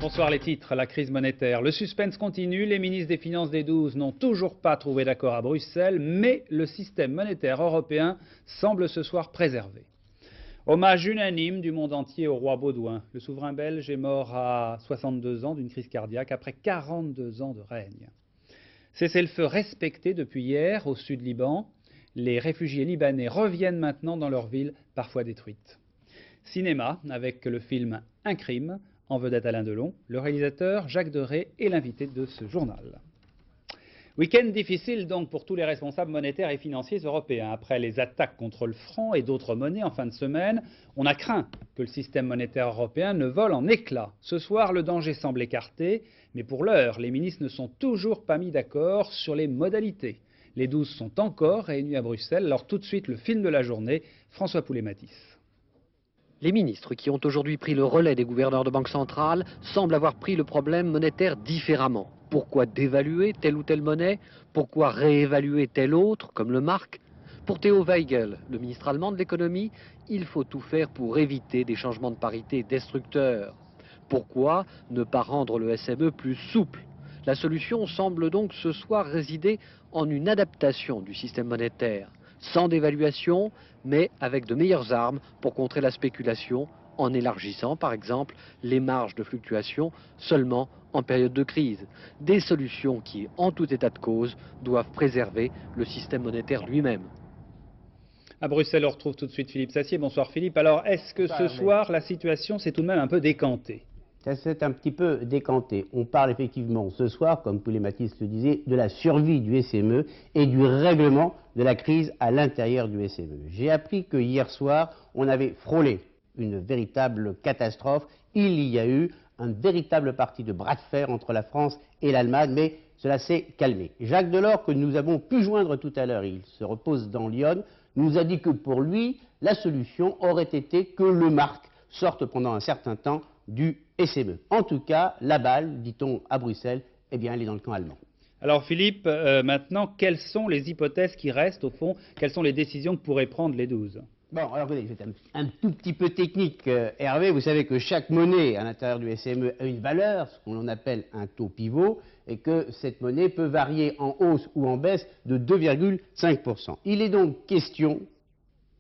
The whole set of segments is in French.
Bonsoir, les titres, la crise monétaire. Le suspense continue, les ministres des Finances des 12 n'ont toujours pas trouvé d'accord à Bruxelles, mais le système monétaire européen semble ce soir préservé. Hommage unanime du monde entier au roi Baudouin. Le souverain belge est mort à 62 ans d'une crise cardiaque après 42 ans de règne. Cessez-le-feu respecté depuis hier au sud Liban. Les réfugiés libanais reviennent maintenant dans leur ville, parfois détruite. Cinéma, avec le film Un crime, en vedette Alain Delon, le réalisateur Jacques Deray est l'invité de ce journal. Week-end difficile donc pour tous les responsables monétaires et financiers européens. Après les attaques contre le franc et d'autres monnaies en fin de semaine, on a craint que le système monétaire européen ne vole en éclats. Ce soir, le danger semble écarté, mais pour l'heure, les ministres ne sont toujours pas mis d'accord sur les modalités. Les 12 sont encore réunis à Bruxelles, alors tout de suite le film de la journée, François Poulet-Matisse. Les ministres qui ont aujourd'hui pris le relais des gouverneurs de banque centrale semblent avoir pris le problème monétaire différemment. Pourquoi dévaluer telle ou telle monnaie? Pourquoi réévaluer telle autre, comme le mark? Pour Theo Weigel, le ministre allemand de l'économie, il faut tout faire pour éviter des changements de parité destructeurs. Pourquoi ne pas rendre le SME plus souple? La solution semble donc ce soir résider en une adaptation du système monétaire, sans dévaluation, mais avec de meilleures armes pour contrer la spéculation, en élargissant par exemple les marges de fluctuation seulement en période de crise. Des solutions qui, en tout état de cause, doivent préserver le système monétaire lui-même. À Bruxelles, on retrouve tout de suite Philippe Sassier. Bonsoir Philippe. Alors, est-ce que ce soir, la situation s'est tout de même un peu décantée? Ça s'est un petit peu décanté. On parle effectivement ce soir, comme Poulet-Matisse le disait, de la survie du SME et du règlement de la crise à l'intérieur du SME. J'ai appris que hier soir, on avait frôlé une véritable catastrophe. Il y a eu un véritable parti de bras de fer entre la France et l'Allemagne, mais cela s'est calmé. Jacques Delors, que nous avons pu joindre tout à l'heure, il se repose dans Lyon, nous a dit que pour lui, la solution aurait été que le mark sorte pendant un certain temps du SME. En tout cas, la balle, dit-on à Bruxelles, eh bien, elle est dans le camp allemand. Alors Philippe, maintenant, quelles sont les hypothèses qui restent au fond? Quelles sont les décisions que pourraient prendre les 12? Bon, alors écoutez, je vais être un tout petit peu technique, Hervé. Vous savez que chaque monnaie à l'intérieur du SME a une valeur, ce qu'on appelle un taux pivot, et que cette monnaie peut varier en hausse ou en baisse de 2,5%. Il est donc question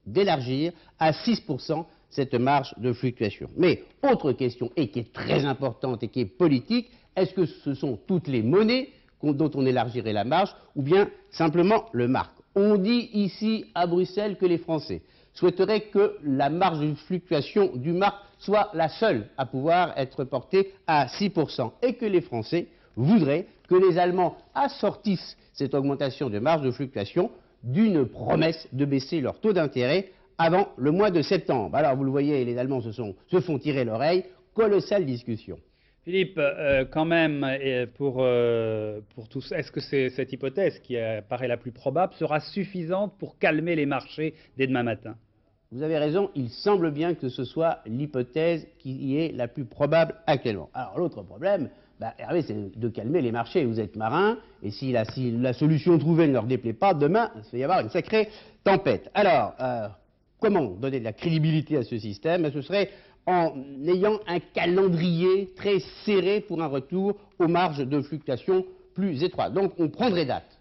d'élargir à 6% cette marge de fluctuation. Mais autre question, et qui est très importante et qui est politique, est-ce que ce sont toutes les monnaies dont on élargirait la marge, ou bien simplement le mark? On dit ici à Bruxelles que les Français souhaiteraient que la marge de fluctuation du mark soit la seule à pouvoir être portée à 6%, et que les Français voudraient que les Allemands assortissent cette augmentation de marge de fluctuation d'une promesse de baisser leur taux d'intérêt avant le mois de septembre. Alors vous le voyez, les Allemands se font tirer l'oreille, colossale discussion. Philippe, quand même, pour tous, est-ce que cette hypothèse, qui paraît la plus probable, sera suffisante pour calmer les marchés dès demain matin? Vous avez raison, il semble bien que ce soit l'hypothèse qui est la plus probable actuellement. Alors l'autre problème, Hervé, c'est de calmer les marchés. Vous êtes marin, et si la solution trouvée ne leur déplaît pas, demain, il va y avoir une sacrée tempête. Alors, comment donner de la crédibilité à ce système? Ce serait en ayant un calendrier très serré pour un retour aux marges de fluctuation plus étroites. Donc on prendrait date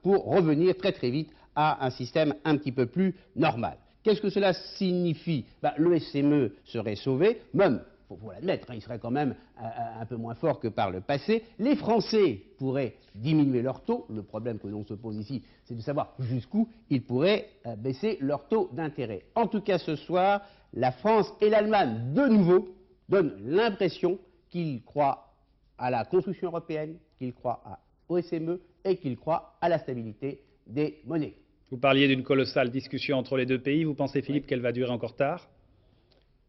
pour revenir très très vite à un système un petit peu plus normal. Qu'est-ce que cela signifie? Le SME serait sauvé, même, il faut l'admettre, il serait quand même un peu moins fort que par le passé. Les Français pourraient diminuer leur taux. Le problème que l'on se pose ici, c'est de savoir jusqu'où ils pourraient baisser leur taux d'intérêt. En tout cas, ce soir, la France et l'Allemagne, de nouveau, donnent l'impression qu'ils croient à la construction européenne, qu'ils croient au SME et qu'ils croient à la stabilité des monnaies. Vous parliez d'une colossale discussion entre les deux pays. Vous pensez, Philippe, qu'elle va durer encore tard?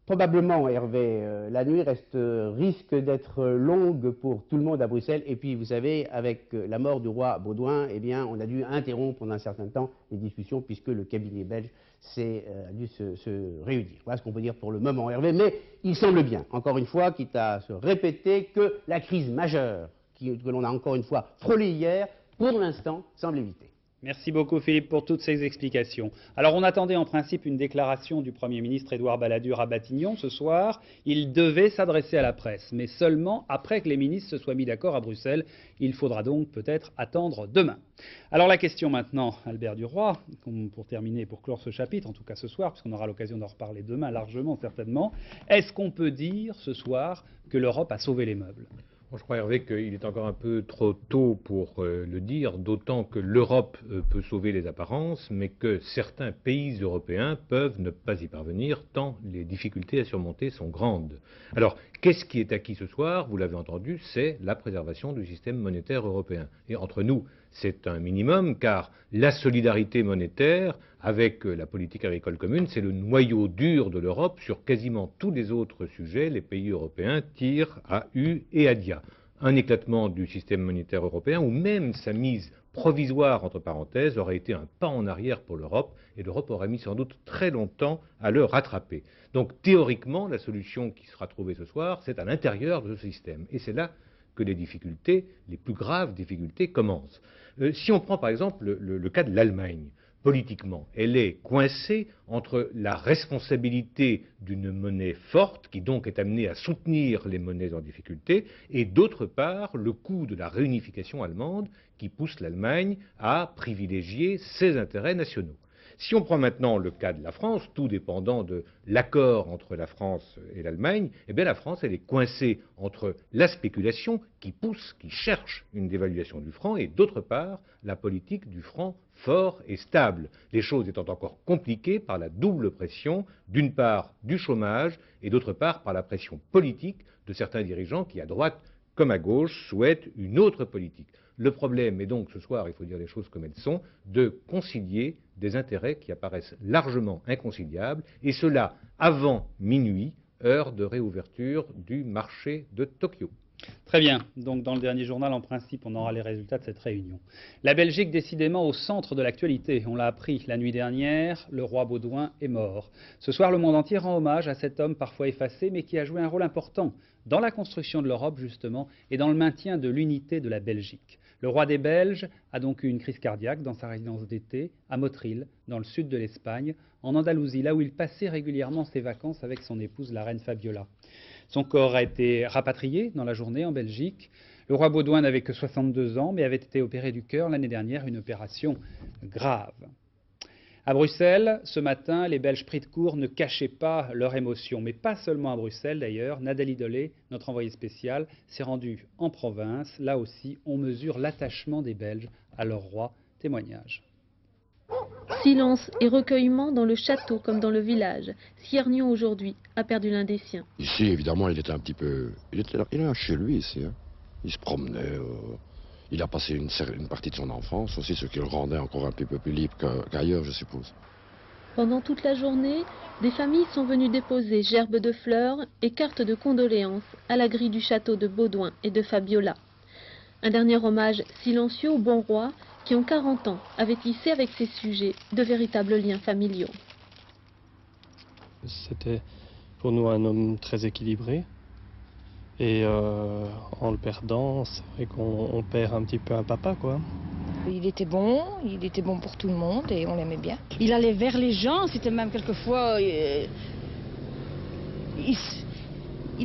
Probablement, Hervé. La nuit risque d'être longue pour tout le monde à Bruxelles. Et puis, vous savez, avec la mort du roi Baudouin, eh bien, on a dû interrompre pendant un certain temps les discussions puisque le cabinet belge a dû se réunir. Voilà ce qu'on peut dire pour le moment, Hervé. Mais il semble bien, encore une fois, quitte à se répéter, que la crise majeure que l'on a encore une fois frôlée hier, pour l'instant, semble évitée. Merci beaucoup Philippe pour toutes ces explications. Alors on attendait en principe une déclaration du Premier ministre Édouard Balladur à Matignon ce soir. Il devait s'adresser à la presse, mais seulement après que les ministres se soient mis d'accord à Bruxelles. Il faudra donc peut-être attendre demain. Alors la question maintenant, Albert Duroy, pour terminer et pour clore ce chapitre, en tout cas ce soir, puisqu'on aura l'occasion d'en reparler demain largement certainement, est-ce qu'on peut dire ce soir que l'Europe a sauvé les meubles ? Je crois, Hervé, qu'il est encore un peu trop tôt pour le dire, d'autant que l'Europe peut sauver les apparences, mais que certains pays européens peuvent ne pas y parvenir, tant les difficultés à surmonter sont grandes. Alors, qu'est-ce qui est acquis ce soir? Vous l'avez entendu, c'est la préservation du système monétaire européen. Et entre nous, c'est un minimum, car la solidarité monétaire, avec la politique agricole commune, c'est le noyau dur de l'Europe. Sur quasiment tous les autres sujets, les pays européens tirent à U et à dia. Un éclatement du système monétaire européen, ou même sa mise provisoire, entre parenthèses, aurait été un pas en arrière pour l'Europe, et l'Europe aurait mis sans doute très longtemps à le rattraper. Donc théoriquement, la solution qui sera trouvée ce soir, c'est à l'intérieur de ce système. Et c'est là que les difficultés, les plus graves difficultés, commencent. Si on prend par exemple le cas de l'Allemagne, politiquement, elle est coincée entre la responsabilité d'une monnaie forte, qui donc est amenée à soutenir les monnaies en difficulté, et d'autre part, le coût de la réunification allemande, qui pousse l'Allemagne à privilégier ses intérêts nationaux. Si on prend maintenant le cas de la France, tout dépendant de l'accord entre la France et l'Allemagne, eh bien la France, elle est coincée entre la spéculation qui pousse, qui cherche une dévaluation du franc, et d'autre part, la politique du franc fort et stable. Les choses étant encore compliquées par la double pression, d'une part du chômage, et d'autre part par la pression politique de certains dirigeants qui, à droite comme à gauche, souhaitent une autre politique. Le problème est donc ce soir, il faut dire les choses comme elles sont, de concilier des intérêts qui apparaissent largement inconciliables, et cela avant minuit, heure de réouverture du marché de Tokyo. Très bien, donc dans le dernier journal, en principe, on aura les résultats de cette réunion. La Belgique, décidément au centre de l'actualité. On l'a appris la nuit dernière, le roi Baudouin est mort. Ce soir, le monde entier rend hommage à cet homme parfois effacé, mais qui a joué un rôle important dans la construction de l'Europe, justement, et dans le maintien de l'unité de la Belgique. Le roi des Belges a donc eu une crise cardiaque dans sa résidence d'été, à Motril, dans le sud de l'Espagne, en Andalousie, là où il passait régulièrement ses vacances avec son épouse, la reine Fabiola. Son corps a été rapatrié dans la journée en Belgique. Le roi Baudouin n'avait que 62 ans, mais avait été opéré du cœur l'année dernière, une opération grave. À Bruxelles, ce matin, les Belges pris de court ne cachaient pas leur émotion, mais pas seulement à Bruxelles d'ailleurs. Nathalie Dolé, notre envoyée spéciale, s'est rendue en province. Là aussi, on mesure l'attachement des Belges à leur roi. Témoignage. Silence et recueillement dans le château comme dans le village. Ciernion aujourd'hui a perdu l'un des siens. Ici, évidemment, il était un petit peu... Il était là chez lui, ici. Hein. Il se promenait. Il a passé une partie de son enfance aussi, ce qui le rendait encore un petit peu plus libre qu'ailleurs, je suppose. Pendant toute la journée, des familles sont venues déposer gerbes de fleurs et cartes de condoléances à la grille du château de Baudouin et de Fabiola. Un dernier hommage silencieux au bon roi qui, en 40 ans, avait tissé avec ses sujets de véritables liens familiaux. C'était pour nous un homme très équilibré. Et en le perdant, c'est vrai qu'on perd un petit peu un papa, quoi. Il était bon pour tout le monde et on l'aimait bien. Il allait vers les gens, c'était même quelquefois... il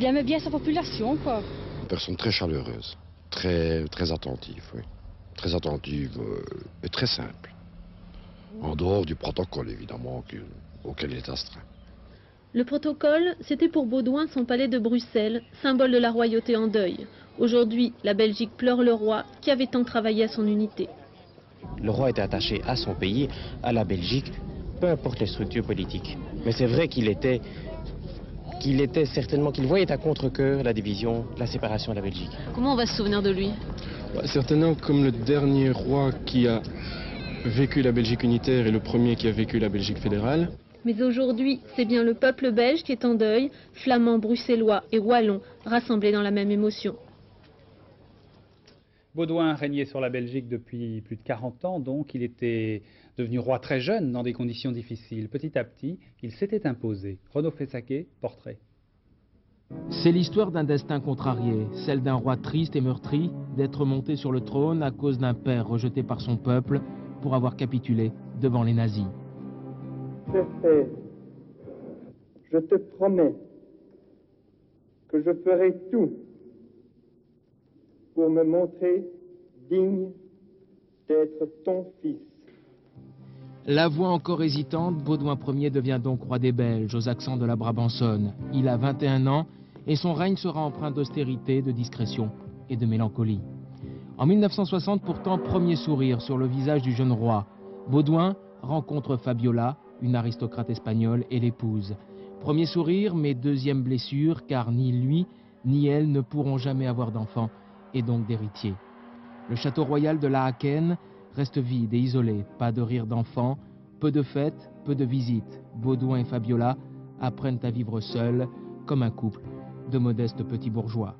aimait bien sa population, quoi. Une personne très chaleureuse, très attentive, oui. Très attentive et très simple. En dehors du protocole, évidemment, auquel il est astreint. Le protocole, c'était pour Baudouin son palais de Bruxelles, symbole de la royauté en deuil. Aujourd'hui, la Belgique pleure le roi qui avait tant travaillé à son unité. Le roi était attaché à son pays, à la Belgique, peu importe les structures politiques. Mais c'est vrai qu'il voyait à contre-cœur la division, la séparation de la Belgique. Comment on va se souvenir de lui? Certainement comme le dernier roi qui a vécu la Belgique unitaire et le premier qui a vécu la Belgique fédérale. Mais aujourd'hui, c'est bien le peuple belge qui est en deuil, flamands, bruxellois et wallons rassemblés dans la même émotion. Baudouin régnait sur la Belgique depuis plus de 40 ans, donc il était devenu roi très jeune dans des conditions difficiles. Petit à petit, il s'était imposé. Renaud Fessaquet, portrait. C'est l'histoire d'un destin contrarié, celle d'un roi triste et meurtri, d'être monté sur le trône à cause d'un père rejeté par son peuple pour avoir capitulé devant les nazis. Père, je te promets que je ferai tout pour me montrer digne d'être ton fils. La voix encore hésitante, Baudouin Ier devient donc roi des Belges aux accents de la Brabançonne. Il a 21 ans et son règne sera empreint d'austérité, de discrétion et de mélancolie. En 1960, pourtant, premier sourire sur le visage du jeune roi. Baudouin rencontre Fabiola, une aristocrate espagnole, et l'épouse. Premier sourire, mais deuxième blessure, car ni lui ni elle ne pourront jamais avoir d'enfants et donc d'héritiers. Le château royal de La Haken reste vide et isolé, pas de rire d'enfants, peu de fêtes, peu de visites. Baudouin et Fabiola apprennent à vivre seuls, comme un couple de modestes petits bourgeois.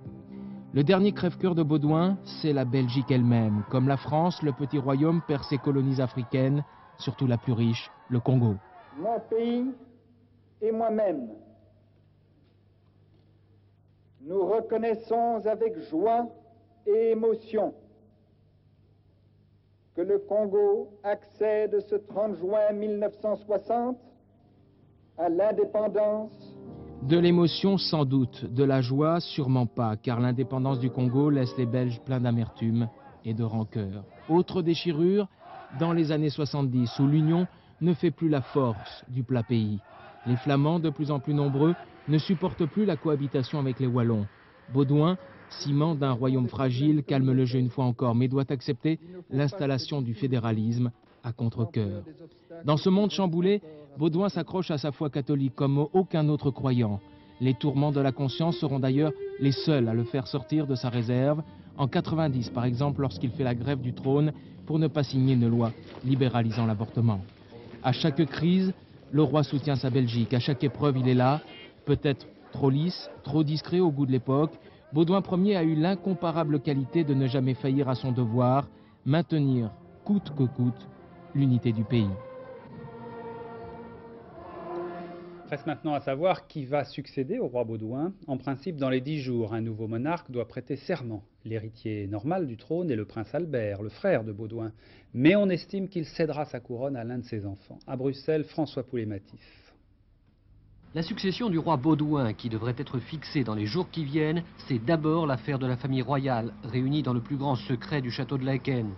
Le dernier crève-cœur de Baudouin, c'est la Belgique elle-même. Comme la France, le petit royaume perd ses colonies africaines, surtout la plus riche, le Congo. Mon pays et moi-même, nous reconnaissons avec joie et émotion que le Congo accède ce 30 juin 1960 à l'indépendance. De l'émotion sans doute, de la joie sûrement pas, car l'indépendance du Congo laisse les Belges pleins d'amertume et de rancœur. Autre déchirure, dans les années 70, où l'union ne fait plus la force du plat pays. Les Flamands, de plus en plus nombreux, ne supportent plus la cohabitation avec les Wallons. Baudouin, ciment d'un royaume fragile, calme le jeu une fois encore, mais doit accepter l'installation du fédéralisme à contre-cœur. Dans ce monde chamboulé, Baudouin s'accroche à sa foi catholique comme aucun autre croyant. Les tourments de la conscience seront d'ailleurs les seuls à le faire sortir de sa réserve. En 90, par exemple, lorsqu'il fait la grève du trône pour ne pas signer une loi libéralisant l'avortement. À chaque crise, le roi soutient sa Belgique. À chaque épreuve, il est là, peut-être trop lisse, trop discret au goût de l'époque. Baudouin Ier a eu l'incomparable qualité de ne jamais faillir à son devoir, maintenir, coûte que coûte, l'unité du pays. Reste maintenant à savoir qui va succéder au roi Baudouin. En principe, dans les 10 jours, un nouveau monarque doit prêter serment. L'héritier normal du trône est le prince Albert, le frère de Baudouin. Mais on estime qu'il cédera sa couronne à l'un de ses enfants. À Bruxelles, François Poulet-Matif. La succession du roi Baudouin, qui devrait être fixée dans les jours qui viennent, c'est d'abord l'affaire de la famille royale, réunie dans le plus grand secret du château de Laeken.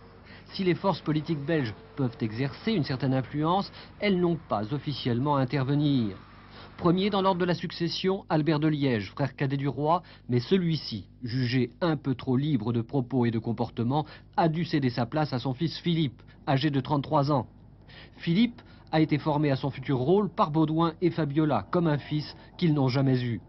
Si les forces politiques belges peuvent exercer une certaine influence, elles n'ont pas officiellement à intervenir. Premier dans l'ordre de la succession, Albert de Liège, frère cadet du roi, mais celui-ci, jugé un peu trop libre de propos et de comportement, a dû céder sa place à son fils Philippe, âgé de 33 ans. Philippe a été formé à son futur rôle par Baudouin et Fabiola, comme un fils qu'ils n'ont jamais eu.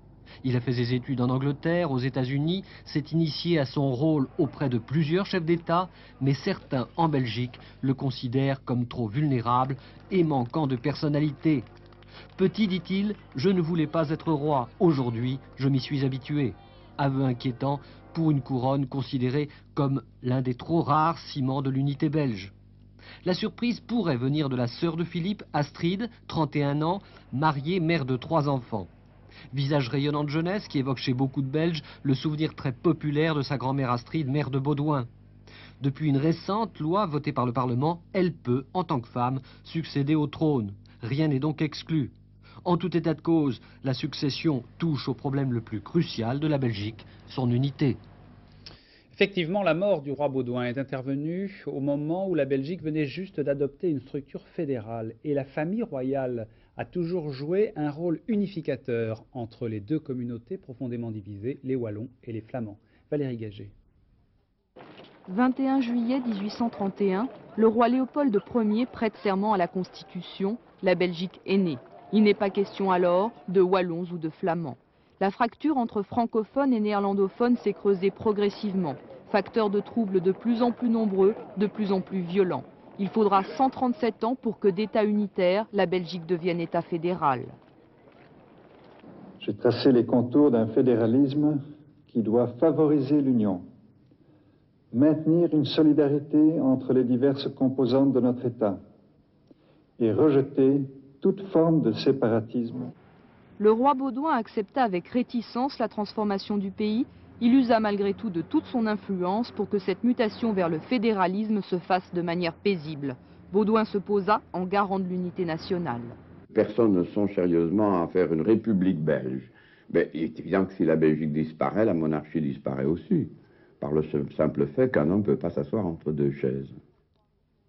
Il a fait ses études en Angleterre, aux États-Unis, s'est initié à son rôle auprès de plusieurs chefs d'État, mais certains en Belgique le considèrent comme trop vulnérable et manquant de personnalité. Petit, dit-il, je ne voulais pas être roi. Aujourd'hui, je m'y suis habitué. Aveu inquiétant pour une couronne considérée comme l'un des trop rares ciments de l'unité belge. La surprise pourrait venir de la sœur de Philippe, Astrid, 31 ans, mariée, mère de 3 enfants. Visage rayonnant de jeunesse qui évoque chez beaucoup de Belges le souvenir très populaire de sa grand-mère Astrid, mère de Baudouin. Depuis une récente loi votée par le Parlement, elle peut, en tant que femme, succéder au trône. Rien n'est donc exclu. En tout état de cause, la succession touche au problème le plus crucial de la Belgique, son unité. Effectivement, la mort du roi Baudouin est intervenue au moment où la Belgique venait juste d'adopter une structure fédérale et la famille royale a toujours joué un rôle unificateur entre les deux communautés profondément divisées, les Wallons et les Flamands. Valérie Gagé. 21 juillet 1831, le roi Léopold Ier prête serment à la Constitution. La Belgique est née. Il n'est pas question alors de Wallons ou de Flamands. La fracture entre francophones et néerlandophones s'est creusée progressivement, facteur de troubles de plus en plus nombreux, de plus en plus violents. Il faudra 137 ans pour que d'État unitaire, la Belgique devienne État fédéral. J'ai tracé les contours d'un fédéralisme qui doit favoriser l'union, maintenir une solidarité entre les diverses composantes de notre État et rejeter toute forme de séparatisme. Le roi Baudouin accepta avec réticence la transformation du pays. Il usa malgré tout de toute son influence pour que cette mutation vers le fédéralisme se fasse de manière paisible. Baudouin se posa en garant de l'unité nationale. Personne ne songe sérieusement à faire une république belge. Mais il est évident que si la Belgique disparaît, la monarchie disparaît aussi, par le simple fait qu'un homme ne peut pas s'asseoir entre deux chaises.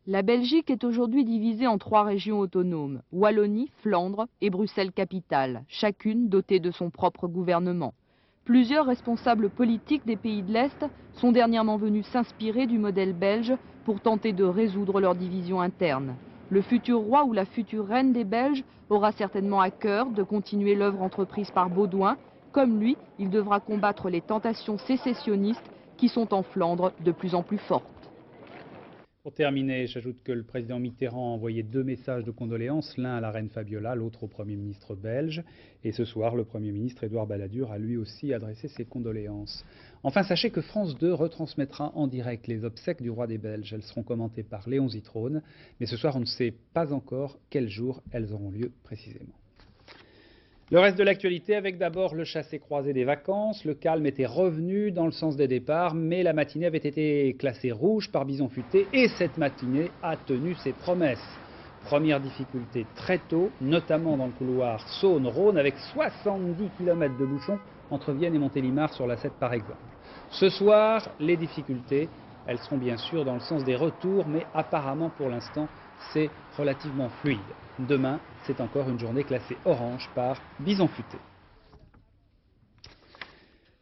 La Belgique est aujourd'hui divisée en 3 régions autonomes, Wallonie, Flandre et Bruxelles-Capitale, chacune dotée de son propre gouvernement. Plusieurs responsables politiques des pays de l'Est sont dernièrement venus s'inspirer du modèle belge pour tenter de résoudre leurs divisions internes. Le futur roi ou la future reine des Belges aura certainement à cœur de continuer l'œuvre entreprise par Baudouin. Comme lui, il devra combattre les tentations sécessionnistes qui sont en Flandre de plus en plus fortes. Pour terminer, j'ajoute que le président Mitterrand a envoyé 2 messages de condoléances, l'un à la reine Fabiola, l'autre au Premier ministre belge. Et ce soir, le Premier ministre Édouard Balladur a lui aussi adressé ses condoléances. Enfin, sachez que France 2 retransmettra en direct les obsèques du roi des Belges. Elles seront commentées par Léon Zitrone. Mais ce soir, on ne sait pas encore quel jour elles auront lieu précisément. Le reste de l'actualité avec d'abord le chassé-croisé des vacances. Le calme était revenu dans le sens des départs, mais la matinée avait été classée rouge par Bison Futé et cette matinée a tenu ses promesses. Première difficulté très tôt, notamment dans le couloir Saône-Rhône avec 70 km de bouchons entre Vienne et Montélimar sur la 7 par exemple. Ce soir, les difficultés, elles seront bien sûr dans le sens des retours, mais apparemment pour l'instant, c'est relativement fluide. Demain, c'est encore une journée classée orange par Bison Futé.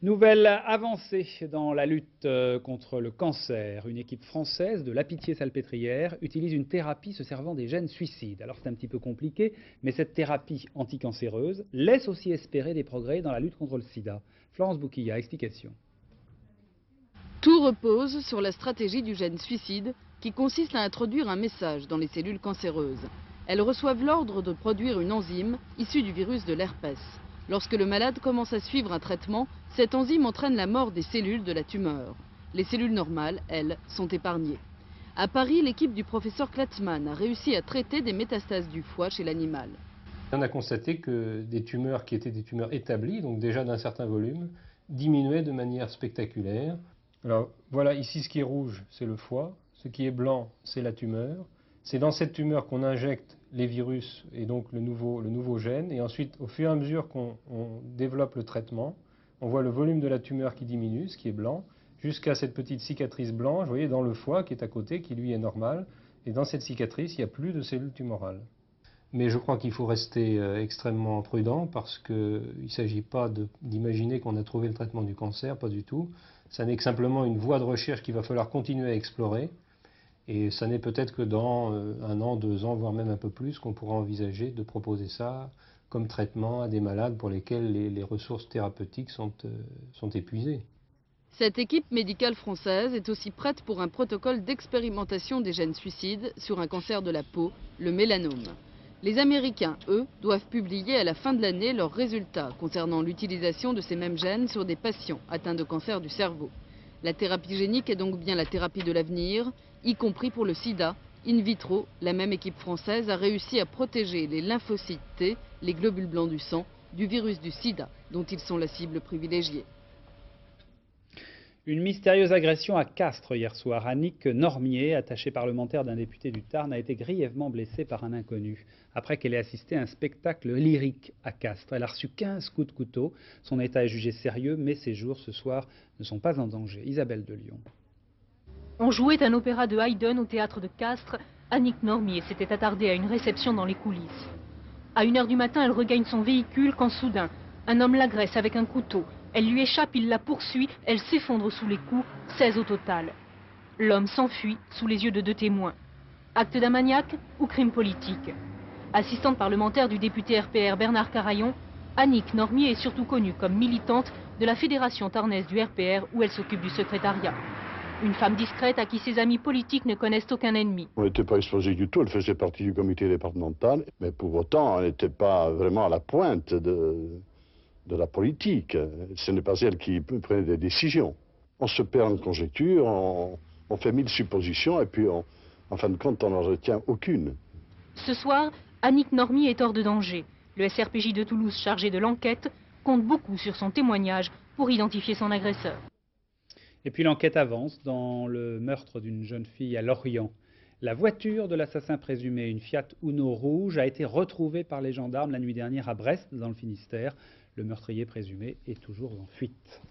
Nouvelle avancée dans la lutte contre le cancer. Une équipe française de La Pitié-Salpêtrière utilise une thérapie se servant des gènes suicides. Alors c'est un petit peu compliqué, mais cette thérapie anticancéreuse laisse aussi espérer des progrès dans la lutte contre le sida. Florence Bouquilla, explication. Tout repose sur la stratégie du gène suicide qui consiste à introduire un message dans les cellules cancéreuses. Elles reçoivent l'ordre de produire une enzyme issue du virus de l'herpès. Lorsque le malade commence à suivre un traitement, cette enzyme entraîne la mort des cellules de la tumeur. Les cellules normales, elles, sont épargnées. À Paris, l'équipe du professeur Klatzmann a réussi à traiter des métastases du foie chez l'animal. On a constaté que des tumeurs qui étaient des tumeurs établies, donc déjà d'un certain volume, diminuaient de manière spectaculaire. Alors voilà, ici ce qui est rouge, c'est le foie, ce qui est blanc, c'est la tumeur. C'est dans cette tumeur qu'on injecte les virus et donc le nouveau gène. Et ensuite, au fur et à mesure qu'on développe le traitement, on voit le volume de la tumeur qui diminue, ce qui est blanc, jusqu'à cette petite cicatrice blanche, vous voyez, dans le foie qui est à côté, qui lui est normal. Et dans cette cicatrice, il n'y a plus de cellules tumorales. Mais je crois qu'il faut rester extrêmement prudent parce qu'il ne s'agit pas d'imaginer qu'on a trouvé le traitement du cancer, pas du tout. Ça n'est que simplement une voie de recherche qu'il va falloir continuer à explorer. Et ça n'est peut-être que dans 1 an, 2 ans, voire même un peu plus, qu'on pourra envisager de proposer ça comme traitement à des malades pour lesquels les ressources thérapeutiques sont épuisées. Cette équipe médicale française est aussi prête pour un protocole d'expérimentation des gènes suicides sur un cancer de la peau, le mélanome. Les Américains, eux, doivent publier à la fin de l'année leurs résultats concernant l'utilisation de ces mêmes gènes sur des patients atteints de cancer du cerveau. La thérapie génique est donc bien la thérapie de l'avenir, y compris pour le sida. In vitro, la même équipe française a réussi à protéger les lymphocytes T, les globules blancs du sang, du virus du sida, dont ils sont la cible privilégiée. Une mystérieuse agression à Castres hier soir. Annick Normier, attachée parlementaire d'un député du Tarn, a été grièvement blessée par un inconnu après qu'elle ait assisté à un spectacle lyrique à Castres. Elle a reçu 15 coups de couteau. Son état est jugé sérieux, mais ses jours ce soir ne sont pas en danger. Isabelle de Lyon. On jouait un opéra de Haydn au théâtre de Castres. Annick Normier s'était attardée à une réception dans les coulisses. À 1 h du matin, elle regagne son véhicule quand soudain, un homme l'agresse avec un couteau. Elle lui échappe, il la poursuit, elle s'effondre sous les coups, 16 au total. L'homme s'enfuit sous les yeux de 2 témoins. Acte d'un maniaque ou crime politique? Assistante parlementaire du député RPR Bernard Carayon, Annick Normier est surtout connue comme militante de la fédération tarnaise du RPR où elle s'occupe du secrétariat. Une femme discrète à qui ses amis politiques ne connaissent aucun ennemi. On n'était pas exposé du tout, elle faisait partie du comité départemental, mais pour autant, elle n'était pas vraiment à la pointe de la politique. Ce n'est pas elle qui prenait des décisions. On se perd en conjecture, on fait 1000 suppositions et puis en fin de compte, on n'en retient aucune. Ce soir, Annick Normier est hors de danger. Le SRPJ de Toulouse, chargé de l'enquête, compte beaucoup sur son témoignage pour identifier son agresseur. Et puis l'enquête avance dans le meurtre d'une jeune fille à Lorient. La voiture de l'assassin présumé, une Fiat Uno rouge, a été retrouvée par les gendarmes la nuit dernière à Brest, dans le Finistère. Le meurtrier présumé est toujours en fuite.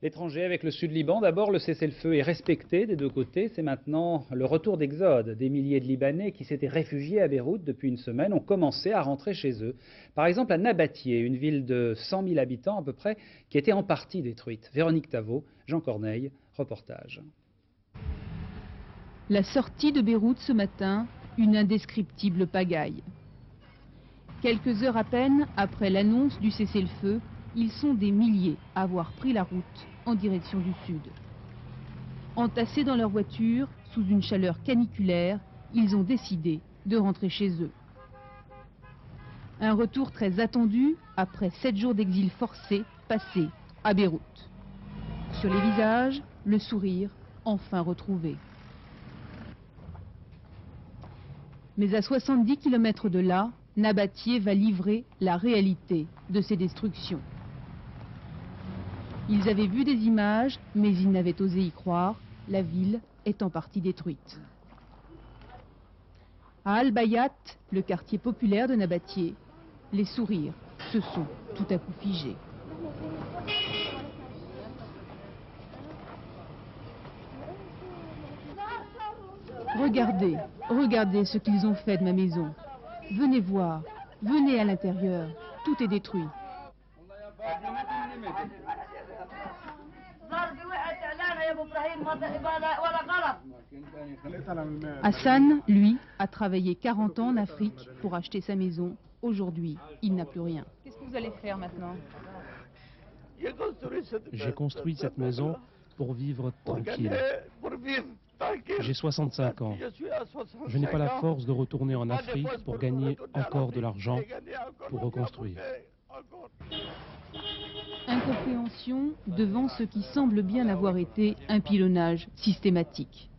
L'étranger avec le Sud-Liban, d'abord le cessez-le-feu est respecté des deux côtés. C'est maintenant le retour d'exode. Des milliers de Libanais qui s'étaient réfugiés à Beyrouth depuis une semaine ont commencé à rentrer chez eux. Par exemple à Nabatieh, une ville de 100 000 habitants à peu près, qui était en partie détruite. Véronique Tavot, Jean Corneille, reportage. La sortie de Beyrouth ce matin, une indescriptible pagaille. Quelques heures à peine après l'annonce du cessez-le-feu, ils sont des milliers à avoir pris la route en direction du sud. Entassés dans leur voiture, sous une chaleur caniculaire, ils ont décidé de rentrer chez eux. Un retour très attendu après 7 jours d'exil forcé passés à Beyrouth. Sur les visages, le sourire enfin retrouvé. Mais à 70 km de là, Nabatieh va livrer la réalité de ces destructions. Ils avaient vu des images, mais ils n'avaient osé y croire. La ville est en partie détruite. À Al-Bayat, le quartier populaire de Nabatieh, les sourires se sont tout à coup figés. Regardez, regardez ce qu'ils ont fait de ma maison. Venez voir, venez à l'intérieur, tout est détruit. Hassan, lui, a travaillé 40 ans en Afrique pour acheter sa maison. Aujourd'hui, il n'a plus rien. Qu'est-ce que vous allez faire maintenant? J'ai construit cette maison pour vivre tranquille. J'ai 65 ans. Je n'ai pas la force de retourner en Afrique pour gagner encore de l'argent pour reconstruire. Incompréhension devant ce qui semble bien avoir été un pilonnage systématique.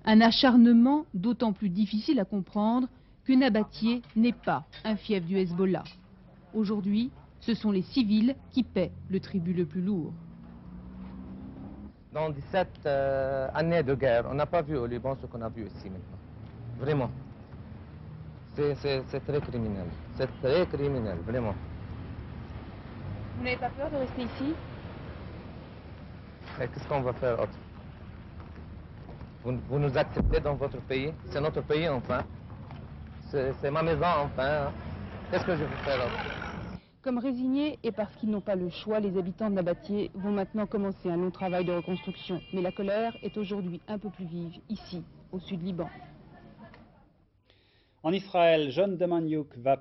Un acharnement d'autant plus difficile à comprendre que Nabatieh n'est pas un fief du Hezbollah. Aujourd'hui, ce sont les civils qui paient le tribut le plus lourd. Dans 17 années de guerre, on n'a pas vu au Liban ce qu'on a vu ici maintenant. Vraiment. C'est très criminel. C'est très criminel, vraiment. Vous n'avez pas peur de rester ici? Et qu'est-ce qu'on va faire autre? Vous nous acceptez dans votre pays? C'est notre pays enfin. C'est ma maison enfin. Qu'est-ce que je vais faire autre? Comme résignés et parce qu'ils n'ont pas le choix, les habitants de Nabatieh vont maintenant commencer un long travail de reconstruction. Mais la colère est aujourd'hui un peu plus vive, ici, au sud Liban. En Israël, John Demjanjuk ne va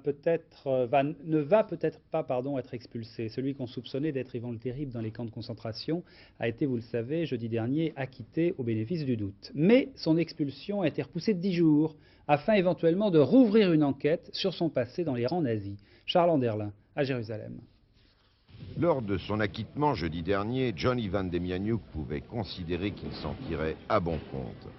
peut-être pas être expulsé. Celui qu'on soupçonnait d'être Ivan le Terrible dans les camps de concentration a été, vous le savez, jeudi dernier, acquitté au bénéfice du doute. Mais son expulsion a été repoussée de 10 jours, afin éventuellement de rouvrir une enquête sur son passé dans les rangs nazis. Charles Anderlin, à Jérusalem. Lors de son acquittement jeudi dernier, John Ivan Demjanjuk pouvait considérer qu'il s'en tirait à bon compte.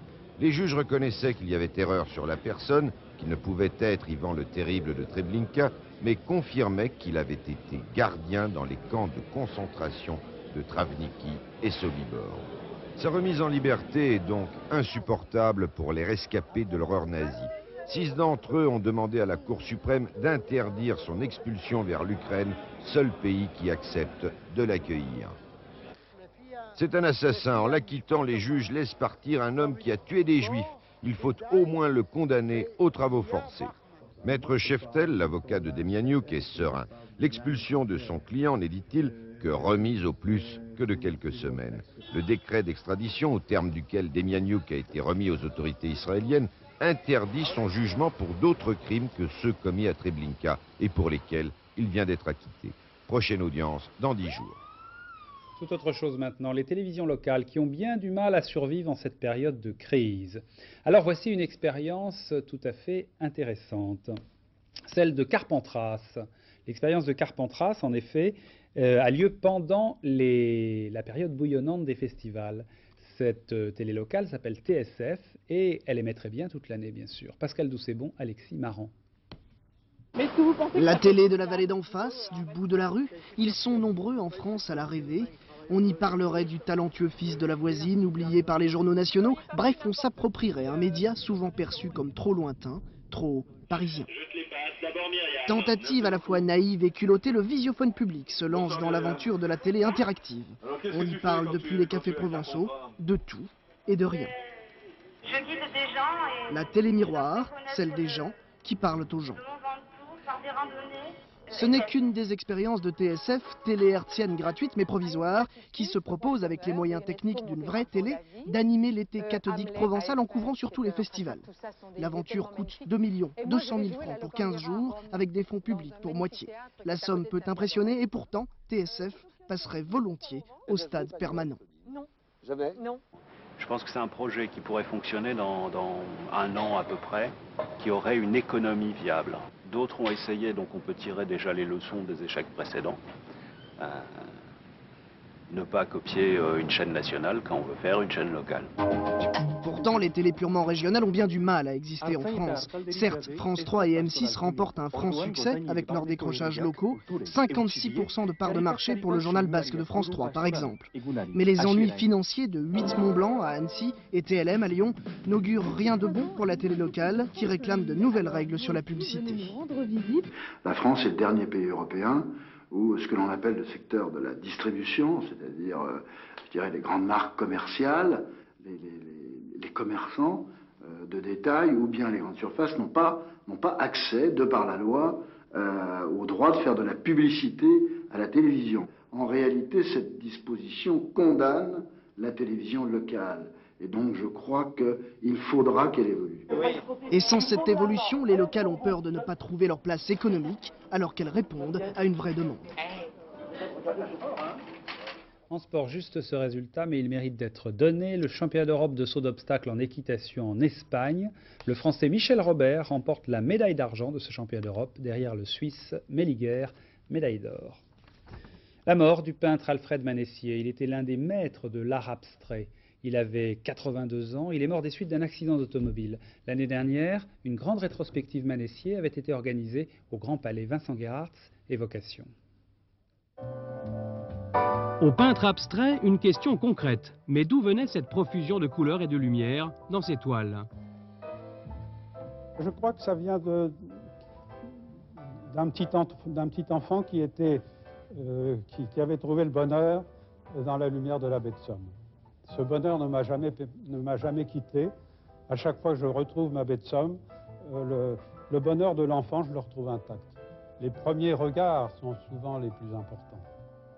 Les juges reconnaissaient qu'il y avait erreur sur la personne, qu'il ne pouvait être Ivan le Terrible de Treblinka, mais confirmaient qu'il avait été gardien dans les camps de concentration de Travniki et Sobibor. Sa remise en liberté est donc insupportable pour les rescapés de l'horreur nazie. 6 d'entre eux ont demandé à la Cour suprême d'interdire son expulsion vers l'Ukraine, seul pays qui accepte de l'accueillir. C'est un assassin. En l'acquittant, les juges laissent partir un homme qui a tué des juifs. Il faut au moins le condamner aux travaux forcés. Maître Sheftel, l'avocat de Demjanjuk, est serein. L'expulsion de son client n'est, dit-il, que remise au plus que de quelques semaines. Le décret d'extradition, au terme duquel Demjanjuk a été remis aux autorités israéliennes, interdit son jugement pour d'autres crimes que ceux commis à Treblinka et pour lesquels il vient d'être acquitté. Prochaine audience dans 10 jours. Tout autre chose maintenant, les télévisions locales qui ont bien du mal à survivre en cette période de crise. Alors voici une expérience tout à fait intéressante, celle de Carpentras. L'expérience de Carpentras, en effet, a lieu pendant la période bouillonnante des festivals. Cette télé locale s'appelle TSF et elle émet très bien toute l'année, bien sûr. Pascal Doucet-Bon, Alexis Marant. La télé de la vallée d'en face, du bout de la rue, ils sont nombreux en France à la rêver. On y parlerait du talentueux fils de la voisine, oublié par les journaux nationaux. Bref, on s'approprierait un média souvent perçu comme trop lointain, trop parisien. Tentative à la fois naïve et culottée, le Visiophone public se lance dans l'aventure de la télé interactive. On y parle depuis les cafés provençaux, de tout et de rien. Je guide des gens et... La télé miroir, celle des gens qui parlent aux gens. Ce n'est qu'une des expériences de TSF, télé hertzienne gratuite mais provisoire, qui se propose avec les moyens techniques d'une vraie télé d'animer l'été cathodique provençal en couvrant surtout les festivals. L'aventure coûte 2 200 000 francs pour 15 jours avec des fonds publics pour moitié. La somme peut impressionner et pourtant TSF passerait volontiers au stade permanent. Non. Non. Je pense que c'est un projet qui pourrait fonctionner dans 1 an à peu près, qui aurait une économie viable. D'autres ont essayé, donc on peut tirer déjà les leçons des échecs précédents. Ne pas copier une chaîne nationale quand on veut faire une chaîne locale. Pourtant, les télés purement régionales ont bien du mal à exister en France. Certes, France 3 et M6 remportent un franc succès avec leurs décrochages locaux, 56% de part de marché pour le journal basque de France 3 par exemple. Mais les ennuis financiers de 8 Mont-Blanc à Annecy et TLM à Lyon n'augurent rien de bon pour la télé locale qui réclame de nouvelles règles sur la publicité. La France est le dernier pays européen où ce que l'on appelle le secteur de la distribution, c'est-à-dire, je dirais, les grandes marques commerciales, les commerçants de détail ou bien les grandes surfaces n'ont pas accès, de par la loi, au droit de faire de la publicité à la télévision. En réalité, cette disposition condamne la télévision locale. Et donc je crois qu'il faudra qu'elle évolue. Et sans cette évolution, les locales ont peur de ne pas trouver leur place économique alors qu'elles répondent à une vraie demande. En sport, juste ce résultat, mais il mérite d'être donné. Le championnat d'Europe de saut d'obstacles en équitation en Espagne. Le Français Michel Robert remporte la médaille d'argent de ce championnat d'Europe derrière le Suisse Melliger, médaille d'or. La mort du peintre Alfred Manessier. Il était l'un des maîtres de l'art abstrait. Il avait 82 ans, il est mort des suites d'un accident d'automobile. L'année dernière, une grande rétrospective Manessier avait été organisée au Grand Palais Vincent Gerhardt, évocation. Au peintre abstrait, une question concrète. Mais d'où venait cette profusion de couleurs et de lumière dans ces toiles? Je crois que ça vient d'un petit enfant qui avait trouvé le bonheur dans la lumière de la baie de Somme. Ce bonheur ne m'a jamais quitté. À chaque fois que je retrouve ma baie de Somme, le bonheur de l'enfant, je le retrouve intact. Les premiers regards sont souvent les plus importants.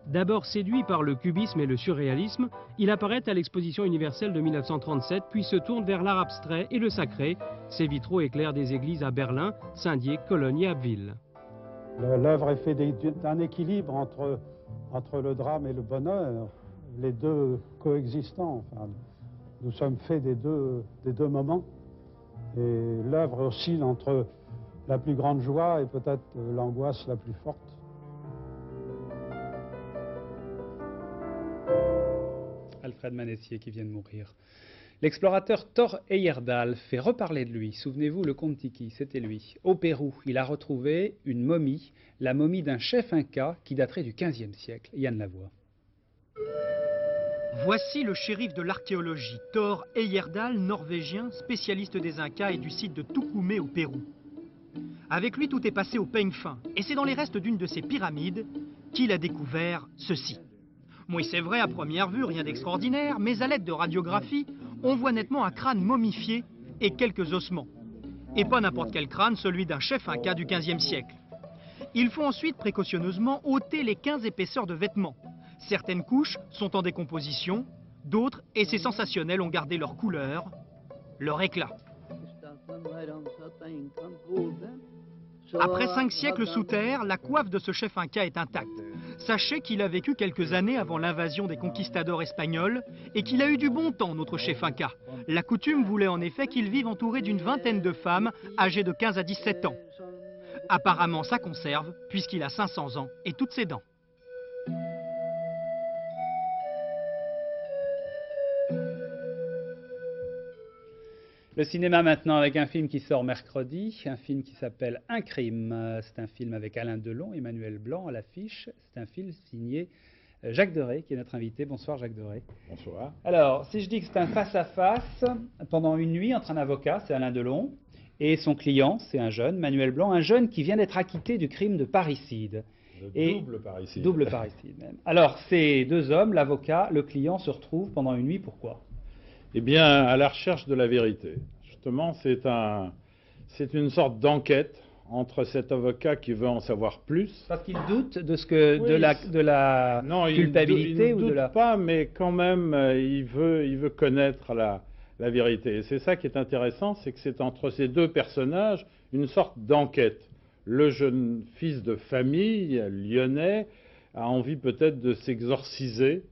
D'abord séduit par le cubisme et le surréalisme, il apparaît à l'exposition universelle de 1937, puis se tourne vers l'art abstrait et le sacré. Ses vitraux éclairent des églises à Berlin, Saint-Dié, Cologne et Abbeville. L'œuvre est faite d'un équilibre entre le drame et le bonheur, les deux coexistants. Enfin, nous sommes faits des deux moments. Et l'œuvre oscille entre la plus grande joie et peut-être l'angoisse la plus forte. Alfred Manessier qui vient de mourir. L'explorateur Thor Heyerdahl fait reparler de lui. Souvenez-vous, le Kon-Tiki, c'était lui. Au Pérou, il a retrouvé une momie, la momie d'un chef inca qui daterait du XVe siècle. Yann Lavoie. Voici le shérif de l'archéologie, Thor Heyerdahl, norvégien, spécialiste des Incas et du site de Tucumé au Pérou. Avec lui, tout est passé au peigne fin, et c'est dans les restes d'une de ces pyramides qu'il a découvert ceci. Oui, c'est vrai, à première vue, rien d'extraordinaire, mais à l'aide de radiographie, on voit nettement un crâne momifié et quelques ossements. Et pas n'importe quel crâne, celui d'un chef inca du XVe siècle. Il faut ensuite précautionneusement ôter les 15 épaisseurs de vêtements. Certaines couches sont en décomposition, d'autres, et c'est sensationnel, ont gardé leur couleur, leur éclat. Après 5 siècles sous terre, la coiffe de ce chef inca est intacte. Sachez qu'il a vécu quelques années avant l'invasion des conquistadors espagnols et qu'il a eu du bon temps, notre chef inca. La coutume voulait en effet qu'il vive entouré d'une vingtaine de femmes âgées de 15 à 17 ans. Apparemment, ça conserve, puisqu'il a 500 ans et toutes ses dents. Le cinéma maintenant avec un film qui sort mercredi, un film qui s'appelle Un crime. C'est un film avec Alain Delon, Emmanuel Blanc à l'affiche. C'est un film signé Jacques Deray, qui est notre invité. Bonsoir Jacques Deray. Bonsoir. Alors, si je dis que c'est un face-à-face pendant une nuit entre un avocat, c'est Alain Delon, et son client, c'est un jeune, Manuel Blanc, un jeune qui vient d'être acquitté du crime de parricide. Double parricide. Double parricide même. Alors, ces deux hommes, l'avocat, le client, se retrouvent pendant une nuit. Pourquoi? Eh bien, à la recherche de la vérité. Justement, c'est une sorte d'enquête entre cet avocat qui veut en savoir plus. Parce qu'il doute de ce que de la culpabilité il ne doute pas, mais quand même, il veut connaître la vérité. Et c'est ça qui est intéressant, c'est que c'est entre ces deux personnages une sorte d'enquête. Le jeune fils de famille lyonnais a envie peut-être de s'exorciser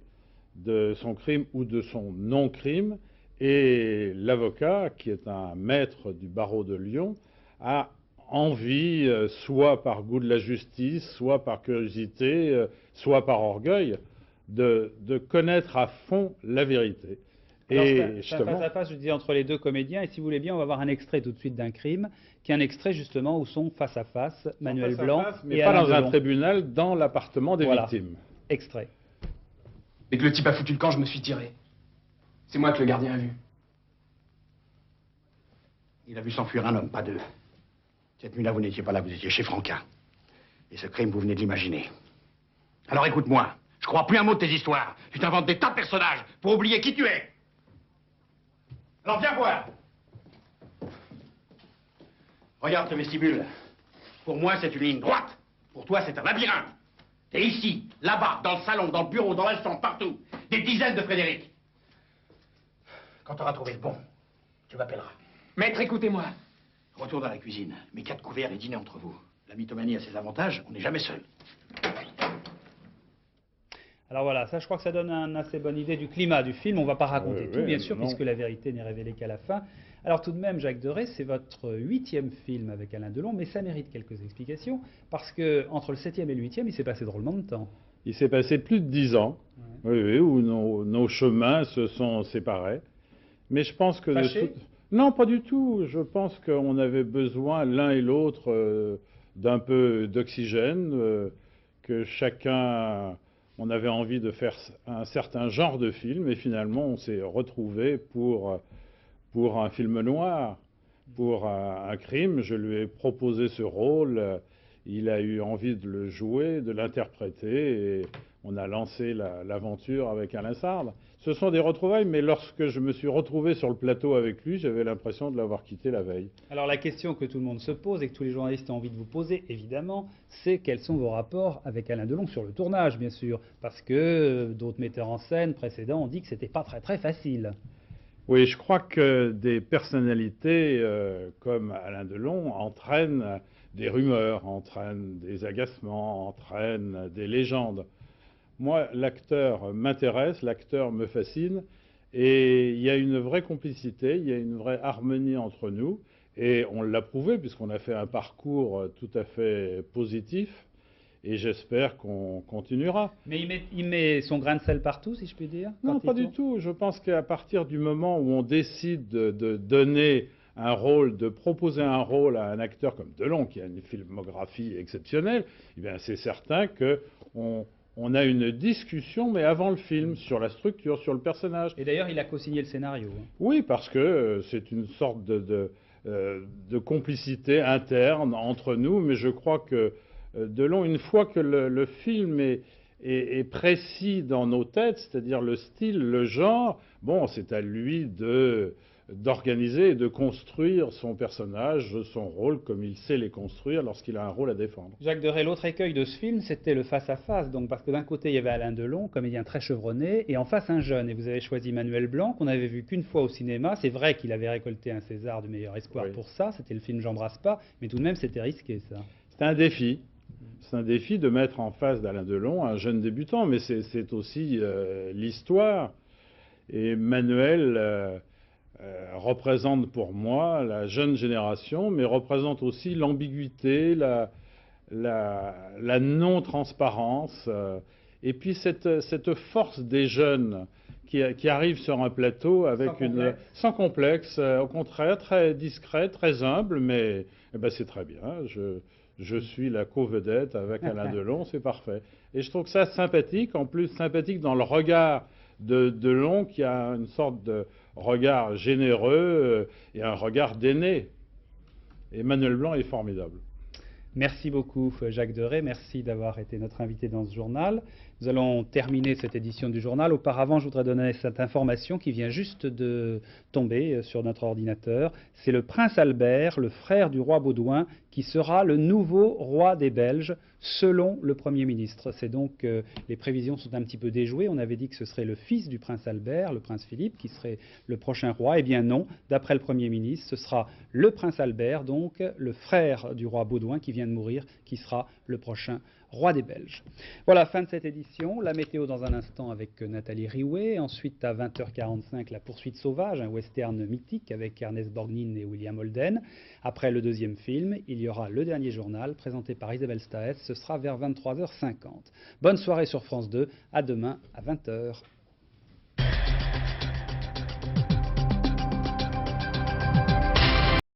de son crime ou de son non-crime, et l'avocat, qui est un maître du barreau de Lyon, a envie, soit par goût de la justice, soit par curiosité, soit par orgueil, de connaître à fond la vérité. Alors, c'est un face-à-face, je dis, entre les deux comédiens, et si vous voulez bien, on va voir un extrait tout de suite d'un crime, qui est un extrait justement où sont face-à-face Manuel Blanc mais et pas Alain dans Delon. un tribunal, dans l'appartement des Voilà. victimes. Extrait. Dès que le type a foutu le camp, je me suis tiré. C'est moi que le gardien a vu. Il a vu s'enfuir un homme, pas deux. Cette nuit-là, vous n'étiez pas là, vous étiez chez Franquin. Et ce crime, vous venez de l'imaginer. Alors écoute-moi, je crois plus un mot de tes histoires. Tu t'inventes des tas de personnages pour oublier qui tu es. Alors viens voir. Regarde ce vestibule. Pour moi, c'est une ligne droite. Pour toi, c'est un labyrinthe. T'es ici, là-bas, dans le salon, dans le bureau, dans la chambre, partout. Des dizaines de Frédéric. Quand t'auras trouvé le bon, tu m'appelleras. Maître, écoutez-moi. Retourne dans la cuisine. Mets 4 couverts et dînez entre vous. La mythomanie a ses avantages, on n'est jamais seul. Alors voilà, ça je crois que ça donne une assez bonne idée du climat du film. On ne va pas raconter tout, bien sûr, non. puisque la vérité n'est révélée qu'à la fin. Alors tout de même, Jacques Deray, c'est votre 8e film avec Alain Delon, mais ça mérite quelques explications, parce que entre le 7e et le 8e, il s'est passé drôlement de temps. Il s'est passé plus de 10 ans, oui, où nos chemins se sont séparés. Mais je pense que... Non, pas du tout. Je pense qu'on avait besoin l'un et l'autre d'un peu d'oxygène, que chacun... On avait envie de faire un certain genre de film, et finalement on s'est retrouvés pour un film noir, pour un crime. Je lui ai proposé ce rôle, il a eu envie de le jouer, de l'interpréter, et on a lancé l'aventure avec Alain Sard. Ce sont des retrouvailles, mais lorsque je me suis retrouvé sur le plateau avec lui, j'avais l'impression de l'avoir quitté la veille. Alors la question que tout le monde se pose et que tous les journalistes ont envie de vous poser, évidemment, c'est quels sont vos rapports avec Alain Delon sur le tournage, bien sûr, parce que d'autres metteurs en scène précédents ont dit que c'était pas très facile. Oui, je crois que des personnalités comme Alain Delon entraînent des rumeurs, entraînent des agacements, entraînent des légendes. Moi, l'acteur m'intéresse, l'acteur me fascine, et il y a une vraie complicité, il y a une vraie harmonie entre nous, et on l'a prouvé puisqu'on a fait un parcours tout à fait positif, et j'espère qu'on continuera. Mais il met son grain de sel partout, si je puis dire? Non, pas du tout. Je pense qu'à partir du moment où on décide de donner un rôle, de proposer un rôle à un acteur comme Delon, qui a une filmographie exceptionnelle, eh bien c'est certain qu'on a une discussion, mais avant le film, sur la structure, sur le personnage. Et d'ailleurs, il a co-signé le scénario. Oui, parce que c'est une sorte de complicité interne entre nous, mais je crois que Delon, une fois que le film est précis dans nos têtes, c'est-à-dire le style, le genre, bon, c'est à lui d'organiser et de construire son personnage, son rôle, comme il sait les construire lorsqu'il a un rôle à défendre. Jacques Deray, l'autre écueil de ce film, c'était le face-à-face. Donc, parce que d'un côté, il y avait Alain Delon, comédien très chevronné, et en face, un jeune. Et vous avez choisi Manuel Blanc, qu'on avait vu qu'une fois au cinéma. C'est vrai qu'il avait récolté un César du meilleur espoir pour ça. C'était le film J'embrasse pas. Mais tout de même, c'était risqué, ça. C'était un défi. C'est un défi de mettre en face d'Alain Delon un jeune débutant, mais c'est aussi l'histoire. Et Manuel représente pour moi la jeune génération, mais représente aussi l'ambiguïté, la non-transparence, et puis cette force des jeunes qui arrive sur un plateau avec sans complexe, au contraire, très discret, très humble, mais eh ben, c'est très bien. Je suis la co-vedette avec Alain Delon, c'est parfait. Et je trouve ça sympathique, en plus sympathique dans le regard de Delon, qui a une sorte de regard généreux et un regard d'aîné. Et Manuel Blanc est formidable. Merci beaucoup Jacques Deray, merci d'avoir été notre invité dans ce journal. Nous allons terminer cette édition du journal. Auparavant, je voudrais donner cette information qui vient juste de tomber sur notre ordinateur. C'est le prince Albert, le frère du roi Baudouin, qui sera le nouveau roi des Belges, selon le Premier ministre. C'est donc, les prévisions sont un petit peu déjouées. On avait dit que ce serait le fils du prince Albert, le prince Philippe, qui serait le prochain roi. Eh bien non, d'après le Premier ministre, ce sera le prince Albert, donc le frère du roi Baudouin qui vient de mourir, qui sera le prochain roi des Belges. Voilà, fin de cette édition. La météo dans un instant avec Nathalie Riouet. Ensuite, à 20h45, La poursuite sauvage, un western mythique avec Ernest Borgnine et William Holden. Après le deuxième film, il y aura Le Dernier Journal, présenté par Isabelle Staes. Ce sera vers 23h50. Bonne soirée sur France 2. À demain à 20h.